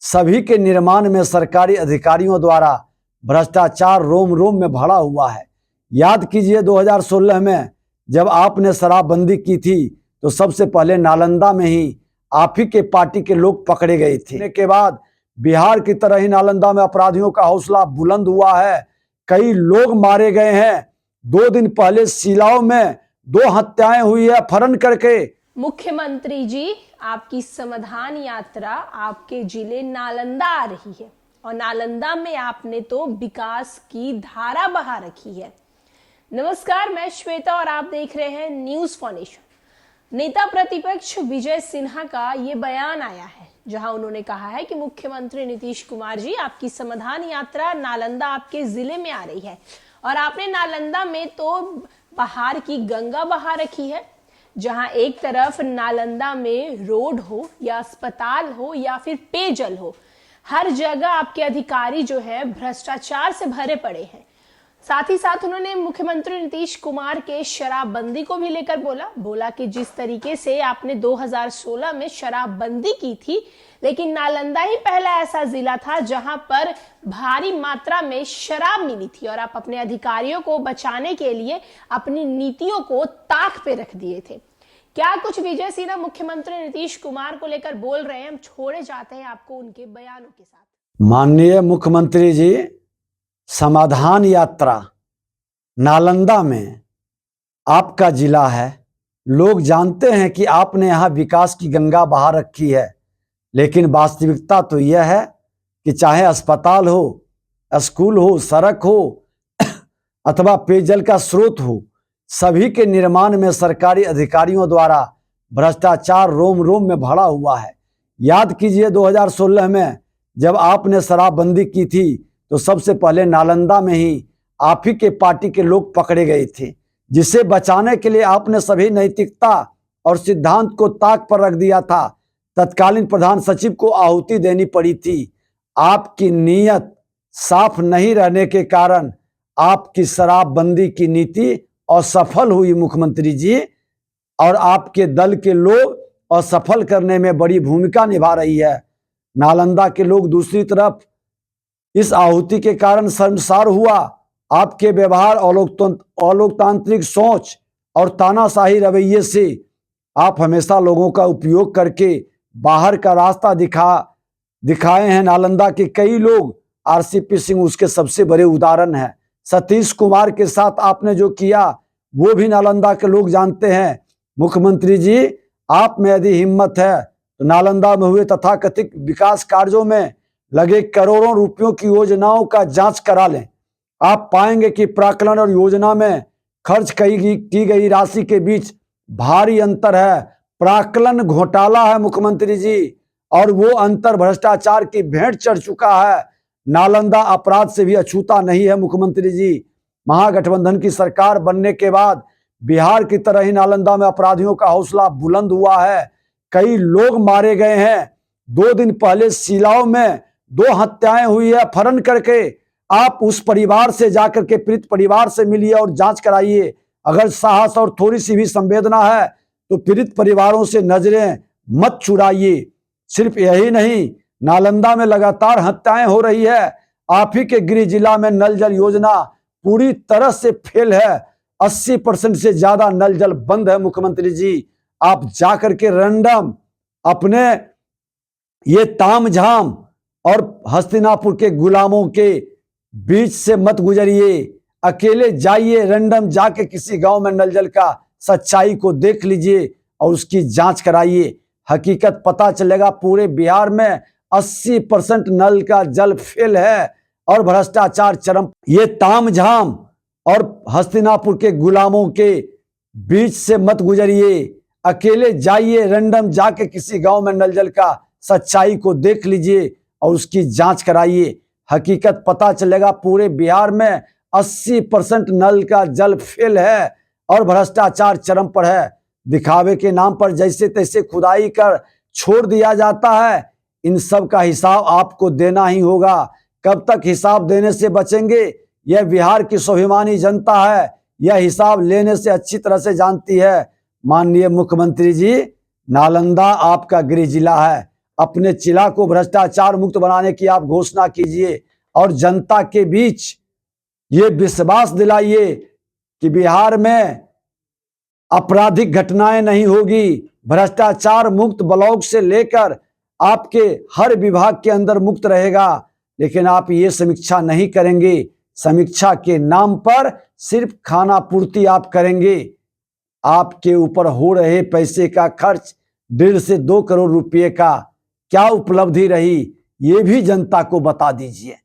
सभी के निर्माण में सरकारी अधिकारियों द्वारा भ्रष्टाचार रोम रोम में भरा हुआ है। याद कीजिए 2016 में जब आपने शराबबंदी की थी तो सबसे पहले नालंदा में ही आप ही के पार्टी के लोग पकड़े गए थे। के बाद बिहार की तरह ही नालंदा में अपराधियों का हौसला बुलंद हुआ है। कई लोग मारे गए हैं। 2 दिन पहले सिलाव में 2 हत्याएं हुई है अपहरण करके। मुख्यमंत्री जी, आपकी समाधान यात्रा आपके जिले नालंदा आ रही है और नालंदा में आपने तो विकास की धारा बहा रखी है। नमस्कार, मैं श्वेता और आप देख रहे हैं न्यूज फॉर नेशन। नेता प्रतिपक्ष विजय सिन्हा का ये बयान आया है जहां उन्होंने कहा है कि मुख्यमंत्री नीतीश कुमार जी, आपकी समाधान यात्रा नालंदा आपके जिले में आ रही है और आपने नालंदा में तो बहार की गंगा बहा रखी है। जहां एक तरफ नालंदा में रोड हो या अस्पताल हो या फिर पेयजल हो, हर जगह आपके अधिकारी जो है भ्रष्टाचार से भरे पड़े हैं। साथ ही साथ उन्होंने मुख्यमंत्री नीतीश कुमार के शराबबंदी को भी लेकर बोला कि जिस तरीके से आपने 2016 में शराबबंदी की थी, लेकिन नालंदा ही पहला ऐसा जिला था जहां पर भारी मात्रा में शराब मिली थी और आप अपने अधिकारियों को बचाने के लिए अपनी नीतियों को ताक पे रख दिए थे। क्या कुछ विजय सिन्हा मुख्यमंत्री नीतीश कुमार को लेकर बोल रहे हैं, हम छोड़े जाते हैं आपको उनके बयानों के साथ। माननीय मुख्यमंत्री जी, समाधान यात्रा नालंदा में आपका जिला है। लोग जानते हैं कि आपने यहाँ विकास की गंगा बहा रखी है, लेकिन वास्तविकता तो यह है कि चाहे अस्पताल हो, स्कूल हो, सड़क हो अथवा पेयजल का स्रोत हो, सभी के निर्माण में सरकारी अधिकारियों द्वारा भ्रष्टाचार रोम रोम में भरा हुआ है। याद कीजिए 2016 में जब आपने शराबबंदी की थी तो सबसे पहले नालंदा में ही आप ही के पार्टी के लोग पकड़े गए थे, जिसे बचाने के लिए आपने सभी नैतिकता और सिद्धांत को ताक पर रख दिया था। तत्कालीन प्रधान सचिव को आहुति देनी पड़ी थी। आपकी नीयत साफ नहीं रहने के कारण आपकी शराबबंदी की नीति असफल हुई मुख्यमंत्री जी, और आपके दल के लोग असफल करने में बड़ी भूमिका निभा रही है। नालंदा के लोग दूसरी तरफ इस आहुति के कारण शर्मसार हुआ। आपके व्यवहार, अलोकतांत्रिक सोच और तानाशाही रवैये से आप हमेशा लोगों का उपयोग करके बाहर का रास्ता दिखाए हैं। नालंदा के कई लोग, आरसीपी सिंह उसके सबसे बड़े उदाहरण हैं। सतीश कुमार के साथ आपने जो किया वो भी नालंदा के लोग जानते हैं। मुख्यमंत्री जी, आप में यदि हिम्मत है तो नालंदा में हुए तथाकथित विकास कार्यों में लगे करोड़ों रुपयों की योजनाओं का जांच करा लें। आप पाएंगे कि प्राक्कलन और योजना में खर्च की गई राशि के बीच भारी अंतर है। प्राक्कलन घोटाला है मुख्यमंत्री जी, और वो अंतर भ्रष्टाचार की भेंट चढ़ चुका है। नालंदा अपराध से भी अछूता नहीं है मुख्यमंत्री जी। महागठबंधन की सरकार बनने के बाद बिहार की तरह ही नालंदा में अपराधियों का हौसला बुलंद हुआ है। कई लोग मारे गए हैं। 2 दिन पहले सिलाव में 2 हत्याएं हुई है अपहरण करके। आप उस परिवार से जाकर के पीड़ित परिवार से मिलिए और जांच कराइए। अगर साहस और थोड़ी सी भी संवेदना है तो पीड़ित परिवारों से नजरें मत चुराइए। सिर्फ यही नहीं, नालंदा में लगातार हत्याएं हो रही है। आप ही के गृह जिला में नल जल योजना पूरी तरह से फेल है। 80% से ज्यादा नल जल बंद है मुख्यमंत्री जी। आप जाकर के रैंडम अपने ये तामझाम और हस्तिनापुर के गुलामों के बीच से मत गुजरिए। अकेले जाइए, रैंडम जाके किसी गांव में नल जल का सच्चाई को देख लीजिए और उसकी जांच कराइए। हकीकत पता चलेगा पूरे बिहार में 80% नल का जल फेल है और भ्रष्टाचार चरम। ये तामझाम और हस्तिनापुर के गुलामों के बीच से मत गुजरिए। अकेले जाइए, रैंडम जाके किसी गांव में नल जल का सच्चाई को देख लीजिए और उसकी जांच कराइए। हकीकत पता चलेगा पूरे बिहार में 80% नल का जल फेल है और भ्रष्टाचार चरम पर है। दिखावे के नाम पर जैसे तैसे खुदाई कर छोड़ दिया जाता है। इन सब का हिसाब आपको देना ही होगा। कब तक हिसाब देने से बचेंगे, यह बिहार की स्वाभिमानी जनता है। यह हिसाब लेने से अच्छी तरह से जानती है। माननीय मुख्यमंत्री जी, नालंदा आपका गृह जिला है। अपने जिला को भ्रष्टाचार मुक्त बनाने की आप घोषणा कीजिए और जनता के बीच ये विश्वास दिलाइए कि बिहार में आपराधिक घटनाएं नहीं होगी, भ्रष्टाचार मुक्त ब्लॉक से लेकर आपके हर विभाग के अंदर मुक्त रहेगा। लेकिन आप ये समीक्षा नहीं करेंगे, समीक्षा के नाम पर सिर्फ खाना पूर्ति आप करेंगे। आपके ऊपर हो रहे पैसे का खर्च 1.5 से 2 करोड़ रुपए का क्या उपलब्धि रही, ये भी जनता को बता दीजिए।